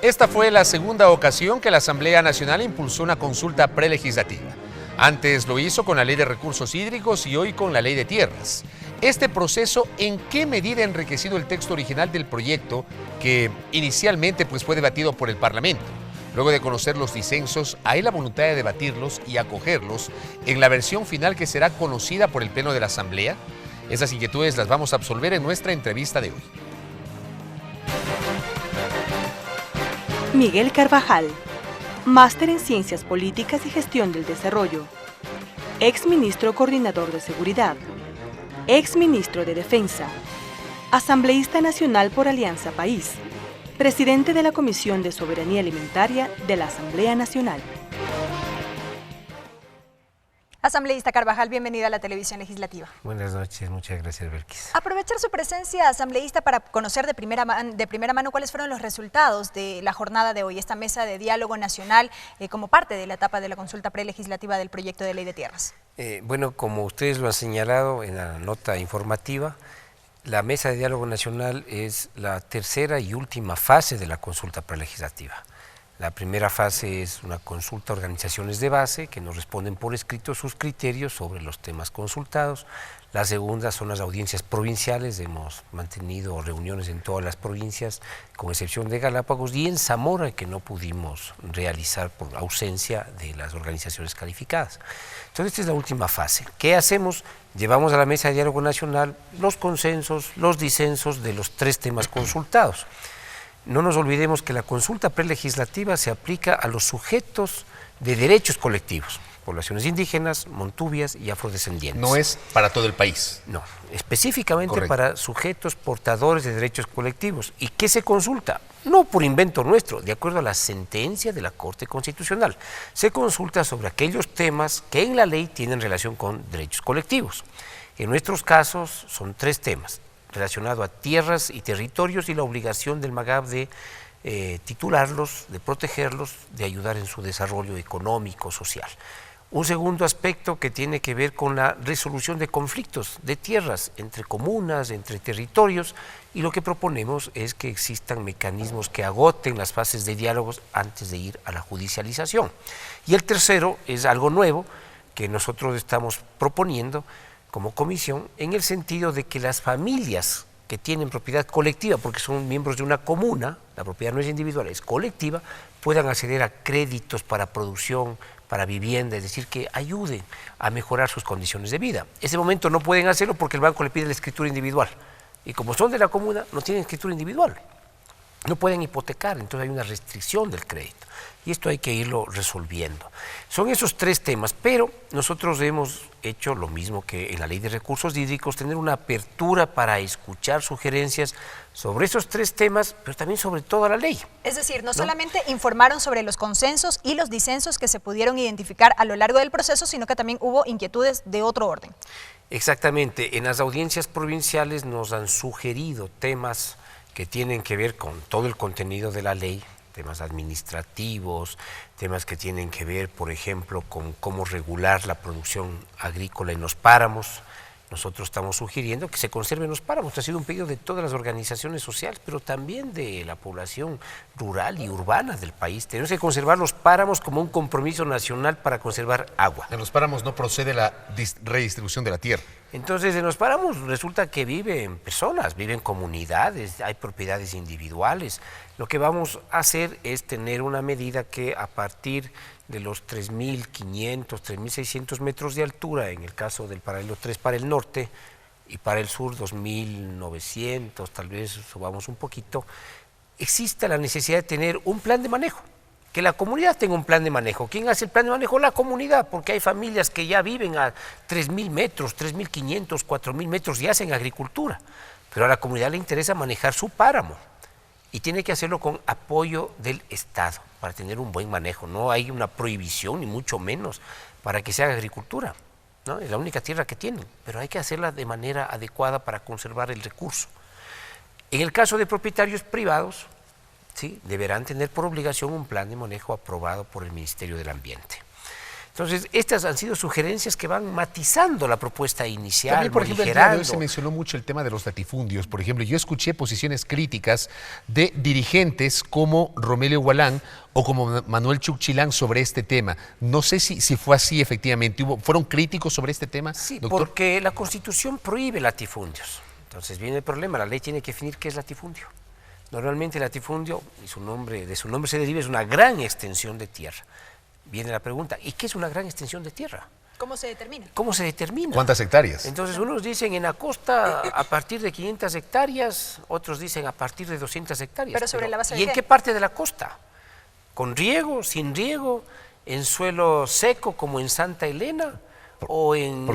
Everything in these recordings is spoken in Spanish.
Esta fue la segunda ocasión que la Asamblea Nacional impulsó una consulta prelegislativa. Antes lo hizo con la Ley de Recursos Hídricos y hoy con la Ley de Tierras. Este proceso, ¿en qué medida ha enriquecido el texto original del proyecto que inicialmente fue debatido por el Parlamento? Luego de conocer los disensos, hay la voluntad de debatirlos y acogerlos en la versión final que será conocida por el Pleno de la Asamblea. Esas inquietudes las vamos a absolver en nuestra entrevista de hoy. Miguel Carvajal, máster en Ciencias Políticas y Gestión del Desarrollo, exministro coordinador de Seguridad, exministro de Defensa, asambleísta nacional por Alianza País, presidente de la Comisión de Soberanía Alimentaria de la Asamblea Nacional. Asambleísta Carvajal, bienvenida a la televisión legislativa. Buenas noches, muchas gracias, Belkis. Aprovechar su presencia, asambleísta, para conocer de primera mano cuáles fueron los resultados de la jornada de hoy, esta mesa de diálogo nacional como parte de la etapa de la consulta prelegislativa del proyecto de ley de tierras. Bueno, como ustedes lo han señalado en la nota informativa, la mesa de diálogo nacional es la tercera y última fase de la consulta prelegislativa. La primera fase es una consulta a organizaciones de base que nos responden por escrito sus criterios sobre los temas consultados. La segunda son las audiencias provinciales, hemos mantenido reuniones en todas las provincias, con excepción de Galápagos y en Zamora, que no pudimos realizar por ausencia de las organizaciones calificadas. Entonces esta es la última fase. ¿Qué hacemos? Llevamos a la mesa de diálogo nacional los consensos, los disensos de los tres temas consultados. No nos olvidemos que la consulta prelegislativa se aplica a los sujetos de derechos colectivos, poblaciones indígenas, montubias y afrodescendientes. No es para todo el país. No, específicamente Correcto. Para sujetos portadores de derechos colectivos. ¿Y qué se consulta? No por invento nuestro, de acuerdo a la sentencia de la Corte Constitucional. Se consulta sobre aquellos temas que en la ley tienen relación con derechos colectivos. En nuestros casos son tres temas: relacionado a tierras y territorios y la obligación del MAGAB de titularlos, de protegerlos, de ayudar en su desarrollo económico, social. Un segundo aspecto que tiene que ver con la resolución de conflictos de tierras entre comunas, entre territorios, y lo que proponemos es que existan mecanismos que agoten las fases de diálogos antes de ir a la judicialización. Y el tercero es algo nuevo que nosotros estamos proponiendo como comisión, en el sentido de que las familias que tienen propiedad colectiva, porque son miembros de una comuna, la propiedad no es individual, es colectiva, puedan acceder a créditos para producción, para vivienda, es decir, que ayuden a mejorar sus condiciones de vida. En ese momento no pueden hacerlo porque el banco le pide la escritura individual, y como son de la comuna, no tienen escritura individual, no pueden hipotecar, entonces hay una restricción del crédito, y esto hay que irlo resolviendo. Son esos tres temas, pero nosotros hemos hecho lo mismo que en la Ley de Recursos Hídricos, tener una apertura para escuchar sugerencias sobre esos tres temas, pero también sobre toda la ley. Es decir, no solamente informaron sobre los consensos y los disensos que se pudieron identificar a lo largo del proceso, sino que también hubo inquietudes de otro orden. Exactamente, en las audiencias provinciales nos han sugerido temas que tienen que ver con todo el contenido de la ley, temas administrativos, temas que tienen que ver, por ejemplo, con cómo regular la producción agrícola en los páramos. Nosotros estamos sugiriendo que se conserven los páramos. Ha sido un pedido de todas las organizaciones sociales, pero también de la población rural y urbana del país. Tenemos que conservar los páramos como un compromiso nacional para conservar agua. En los páramos no procede la redistribución de la tierra. Entonces, en los páramos resulta que viven personas, viven comunidades, hay propiedades individuales. Lo que vamos a hacer es tener una medida que a partir de los 3.500, 3.600 metros de altura, en el caso del paralelo 3 para el norte y para el sur 2.900, tal vez subamos un poquito, exista la necesidad de tener un plan de manejo. Que la comunidad tenga un plan de manejo. ¿Quién hace el plan de manejo? La comunidad, porque hay familias que ya viven a 3.000 metros, 3.500, 4.000 metros y hacen agricultura. Pero a la comunidad le interesa manejar su páramo y tiene que hacerlo con apoyo del Estado para tener un buen manejo. No hay una prohibición, ni mucho menos, para que se haga agricultura, ¿no? Es la única tierra que tienen, pero hay que hacerla de manera adecuada para conservar el recurso. En el caso de propietarios privados, ¿sí?, deberán tener por obligación un plan de manejo aprobado por el Ministerio del Ambiente. Entonces, estas han sido sugerencias que van matizando la propuesta inicial, también, por ejemplo, el día de hoy se morigerando. mencionó mucho el tema de los latifundios. Por ejemplo, yo escuché posiciones críticas de dirigentes como Romelio Gualán o como Manuel Chuchilán sobre este tema. No sé si fue así efectivamente. ¿Fueron críticos sobre este tema, Sí, doctor? porque la Constitución prohíbe latifundios. Entonces viene el problema, la ley tiene que definir qué es latifundio. Normalmente el latifundio, y de su nombre se deriva, es una gran extensión de tierra. Viene la pregunta, ¿y qué es una gran extensión de tierra? ¿Cómo se determina? ¿Cómo se determina? ¿Cuántas hectáreas? Entonces unos dicen en la costa a partir de 500 hectáreas, otros dicen a partir de 200 hectáreas. Pero sobre la base de ¿y en qué? qué parte de la costa? ¿Con riego, sin riego, en suelo seco como en Santa Elena? Porque el o en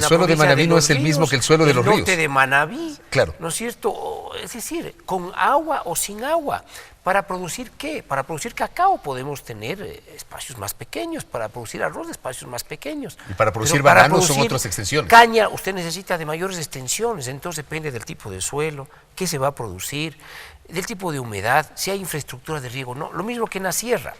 la suelo de provincia Manabí no los es el mismo ríos, que el suelo de los el norte ríos. de Manabí, Claro. ¿no es cierto? Es decir, con agua o sin agua. ¿Para producir qué? Para producir cacao podemos tener espacios más pequeños, para producir arroz espacios más pequeños. Y para producir Pero para bananos son producir otras extensiones. Caña usted necesita de mayores extensiones, entonces depende del tipo de suelo, qué se va a producir, del tipo de humedad, si hay infraestructura de riego, no. Lo mismo que en la sierra.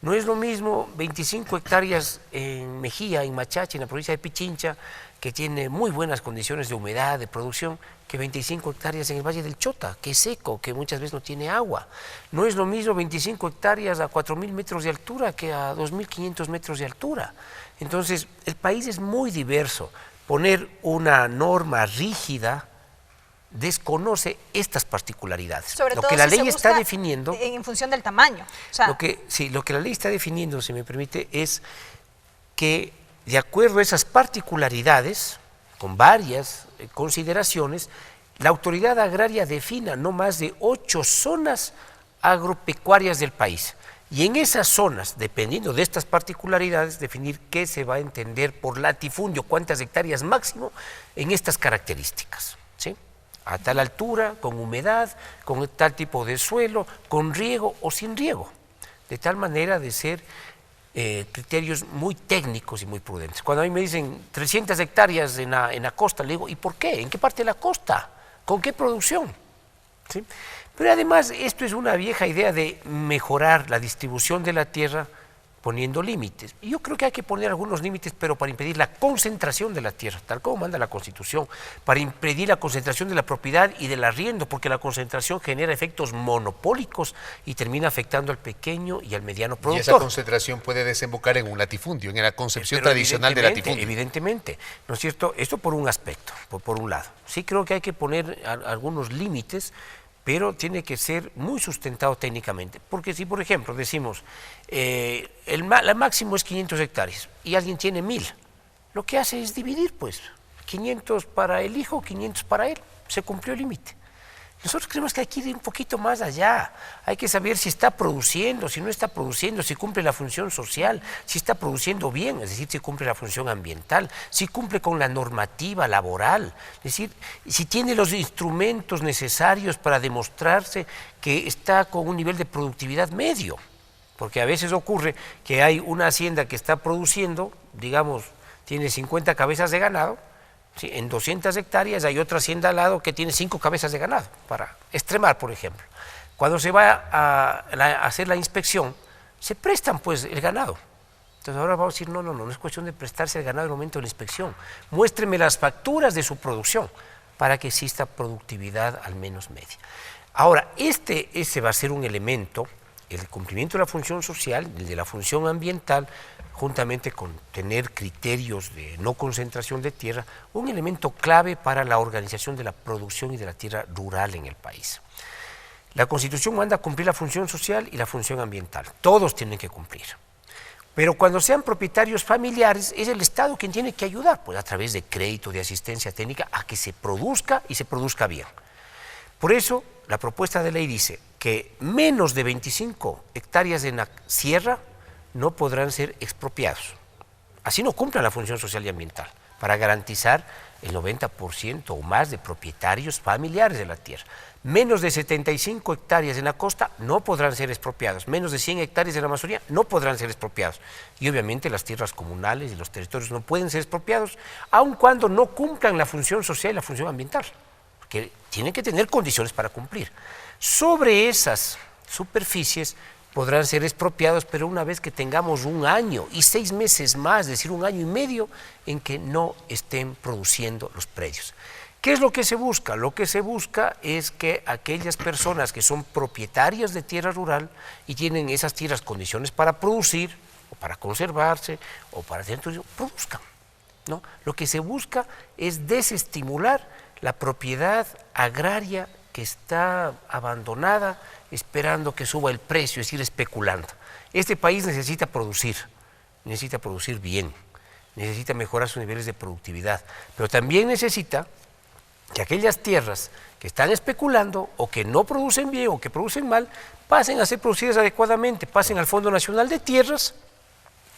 No es lo mismo 25 hectáreas en Mejía, en Machachi, en la provincia de Pichincha, que tiene muy buenas condiciones de humedad, de producción, que 25 hectáreas en el Valle del Chota, que es seco, que muchas veces no tiene agua. No es lo mismo 25 hectáreas a 4.000 metros de altura que a 2.500 metros de altura. Entonces, el país es muy diverso. Poner una norma rígida desconoce estas particularidades. Sobre Lo todo que la si se ley está busca definiendo... en función del tamaño. O sea, Lo que la ley está definiendo, si me permite, es que de acuerdo a esas particularidades, con varias consideraciones, la autoridad agraria defina no más de 8 zonas agropecuarias del país. Y en esas zonas, dependiendo de estas particularidades, definir qué se va a entender por latifundio, cuántas hectáreas máximo en estas características, ¿sí? A tal altura, con humedad, con tal tipo de suelo, con riego o sin riego, de tal manera de ser criterios muy técnicos y muy prudentes. Cuando a mí me dicen 300 hectáreas en la costa, le digo, ¿y por qué? ¿En qué parte de la costa? ¿Con qué producción? ¿Sí? Pero además esto es una vieja idea de mejorar la distribución de la tierra poniendo límites. Y yo creo que hay que poner algunos límites, pero para impedir la concentración de la tierra, tal como manda la Constitución, para impedir la concentración de la propiedad y del arriendo, porque la concentración genera efectos monopólicos y termina afectando al pequeño y al mediano Y productor. esa concentración puede desembocar en un latifundio, en la concepción Pero tradicional de latifundio. Evidentemente, ¿no es cierto? Esto por un aspecto, por un lado. Sí creo que hay que poner algunos límites, pero tiene que ser muy sustentado técnicamente. Porque si, por ejemplo, decimos, la máximo es 500 hectáreas y alguien tiene 1000, lo que hace es dividir, pues, 500 para el hijo, 500 para él, se cumplió el límite. Nosotros creemos que hay que ir un poquito más allá, hay que saber si está produciendo, si no está produciendo, si cumple la función social, si está produciendo bien, es decir, si cumple la función ambiental, si cumple con la normativa laboral, es decir, si tiene los instrumentos necesarios para demostrarse que está con un nivel de productividad medio, porque a veces ocurre que hay una hacienda que está produciendo, digamos, tiene 50 cabezas de ganado. Sí, en 200 hectáreas hay otra hacienda al lado que tiene 5 cabezas de ganado, para extremar, por ejemplo. Cuando se va a hacer la inspección, se prestan pues el ganado. Entonces ahora vamos a decir, no es cuestión de prestarse el ganado en el momento de la inspección. Muéstreme las facturas de su producción para que exista productividad al menos media. Ahora, ese va a ser un elemento, el cumplimiento de la función social, el de la función ambiental, juntamente con tener criterios de no concentración de tierra, un elemento clave para la organización de la producción y de la tierra rural en el país. La Constitución manda a cumplir la función social y la función ambiental. Todos tienen que cumplir. Pero cuando sean propietarios familiares, es el Estado quien tiene que ayudar, pues a través de crédito, de asistencia técnica, a que se produzca y se produzca bien. Por eso, la propuesta de ley dice que menos de 25 hectáreas en la sierra no podrán ser expropiados. Así no cumplan la función social y ambiental, para garantizar el 90% o más de propietarios familiares de la tierra. Menos de 75 hectáreas en la costa no podrán ser expropiados. Menos de 100 hectáreas en la Amazonía no podrán ser expropiados. Y obviamente las tierras comunales y los territorios no pueden ser expropiados, aun cuando no cumplan la función social y la función ambiental, porque tienen que tener condiciones para cumplir. Sobre esas superficies podrán ser expropiados, pero una vez que tengamos 1 año y 6 meses más, es decir, 1 año y medio, en que no estén produciendo los predios. ¿Qué es lo que se busca? Lo que se busca es que aquellas personas que son propietarias de tierra rural y tienen esas tierras condiciones para producir, o para conservarse, o para tener turismo, produzcan, ¿no? Lo que se busca es desestimular la propiedad agraria que está abandonada, esperando que suba el precio, es decir, especulando. Este país necesita producir bien, necesita mejorar sus niveles de productividad, pero también necesita que aquellas tierras que están especulando o que no producen bien o que producen mal, pasen a ser producidas adecuadamente, pasen al Fondo Nacional de Tierras,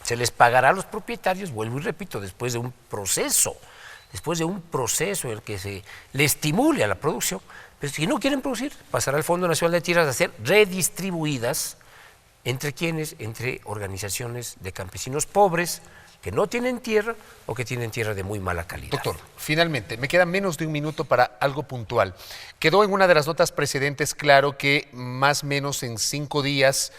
se les pagará a los propietarios, vuelvo y repito, después de un proceso en el que se le estimule a la producción. Pero si no quieren producir, pasará al Fondo Nacional de Tierras a ser redistribuidas entre quienes, entre organizaciones de campesinos pobres que no tienen tierra o que tienen tierra de muy mala calidad. Doctor, finalmente, me queda menos de 1 minuto para algo puntual. Quedó en una de las notas precedentes claro que más o menos en 5 días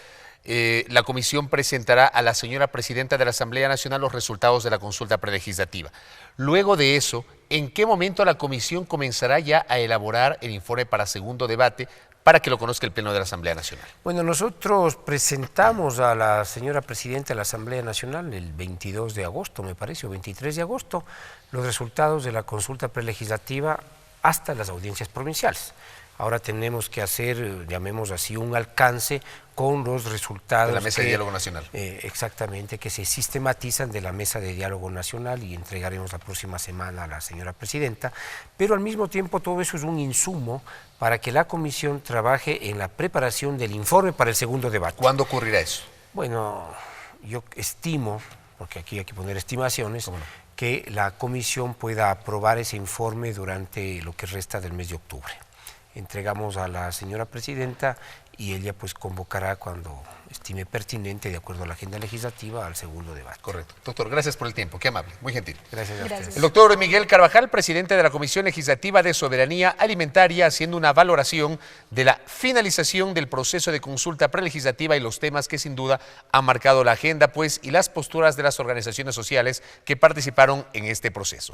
la comisión presentará a la señora presidenta de la Asamblea Nacional los resultados de la consulta prelegislativa. Luego de eso, ¿en qué momento la comisión comenzará ya a elaborar el informe para segundo debate para que lo conozca el Pleno de la Asamblea Nacional? Bueno, nosotros presentamos a la señora presidenta de la Asamblea Nacional el 22 de agosto, me parece, o 23 de agosto, los resultados de la consulta prelegislativa hasta las audiencias provinciales. Ahora tenemos que hacer, llamemos así, un alcance con los resultados de la Mesa de Diálogo Nacional. Exactamente, que se sistematizan de la Mesa de Diálogo Nacional y entregaremos la próxima semana a la señora presidenta, pero al mismo tiempo todo eso es un insumo para que la comisión trabaje en la preparación del informe para el segundo debate. ¿Cuándo ocurrirá eso? Bueno, yo estimo, porque aquí hay que poner estimaciones, que la comisión pueda aprobar ese informe durante lo que resta del mes de octubre. Entregamos a la señora presidenta y ella pues convocará cuando estime pertinente, de acuerdo a la agenda legislativa, al segundo debate. Correcto. Doctor, gracias por el tiempo, qué amable, muy gentil. Gracias a ustedes. El doctor Miguel Carvajal, presidente de la Comisión Legislativa de Soberanía Alimentaria, haciendo una valoración de la finalización del proceso de consulta prelegislativa y los temas que sin duda han marcado la agenda, pues, y las posturas de las organizaciones sociales que participaron en este proceso.